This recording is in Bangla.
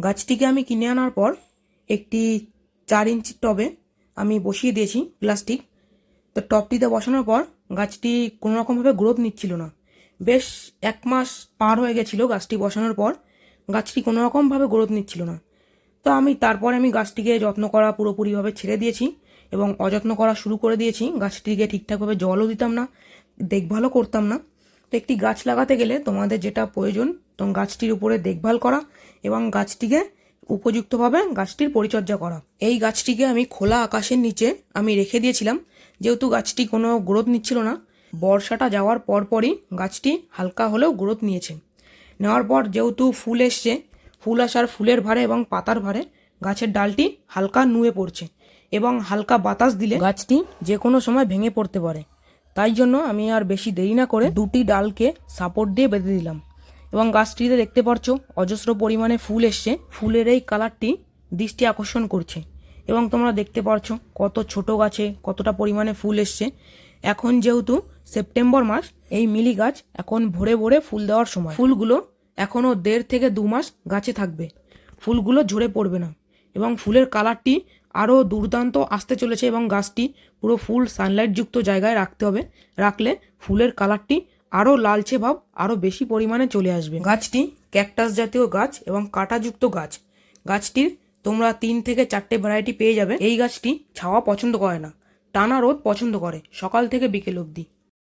গাছটিকে আমি কিনে আনার পর একটি 4 ইঞ্চির টবে আমি বসিয়ে দিয়েছি প্লাস্টিক। তো টবটিতে বসানোর পর গাছটি কোনো রকমভাবে গ্রোথ নিচ্ছিল না। বেশ 1 মাস পার হয়ে গেছিলো গাছটি বসানোর পর, গাছটি কোনো রকমভাবে গ্রোথ নিচ্ছিল না। তো তারপরে আমি গাছটিকে যত্ন করা পুরোপুরিভাবে ছেড়ে দিয়েছি এবং অযত্ন করা শুরু করে দিয়েছি। গাছটিকে ঠিকঠাকভাবে জলও দিতাম না, দেখভালও করতাম না। তো একটি গাছ লাগাতে গেলে তোমাদের যেটা প্রয়োজন, তখন গাছটির উপরে দেখভাল করা এবং গাছটিকে উপযুক্তভাবে গাছটির পরিচর্যা করা। এই গাছটিকে আমি খোলা আকাশের নিচে আমি রেখে দিয়েছিলাম, যেহেতু গাছটি কোনো গ্রোথ নিচ্ছিল না। বর্ষাটা যাওয়ার পরপরই গাছটি হালকা হলেও গ্রোথ নিয়েছে। নেওয়ার পর যেহেতু ফুল এসছে, ফুল আসার ফুলের ভারে এবং পাতার ভারে গাছের ডালটি হালকা নুয়ে পড়ছে এবং হালকা বাতাস দিলে গাছটি যে কোনো সময় ভেঙে পড়তে পারে। তাই জন্য আমি আর বেশি দেরি না করে দুটি ডালকে সাপোর্ট দিয়ে বেঁধে দিলাম এবং গাছটিতে দেখতে পাচ্ছো অজস্র পরিমাণে ফুল এসছে। ফুলের এই কালারটি দৃষ্টি আকর্ষণ করছে এবং তোমরা দেখতে পাচ্ছো কত ছোট গাছে কতটা পরিমাণে ফুল এসছে। এখন যেহেতু সেপ্টেম্বর মাস, এই মিলি গাছ এখন ভরে ভরে ফুল দেওয়ার সময়। ফুলগুলো এখনও 1.5 থেকে 2 মাস গাছে থাকবে, ফুলগুলো ঝরে পড়বে না এবং ফুলের কালারটি আরও দুর্দান্ত আসতে চলেছে এবং গাছটি পুরো ফুল সানলাইটযুক্ত জায়গায় রাখতে হবে। রাখলে ফুলের কালারটি আরও লালচে ভাব আরও বেশি পরিমাণে চলে আসবে। গাছটি ক্যাকটাস জাতীয় গাছ এবং কাঁটাযুক্ত গাছ। গাছটির তোমরা 3 থেকে 4টে ভ্যারাইটি পেয়ে যাবে। এই গাছটি ছাওয়া পছন্দ করে না, টানা রোদ পছন্দ করে, সকাল থেকে বিকেল অবধি।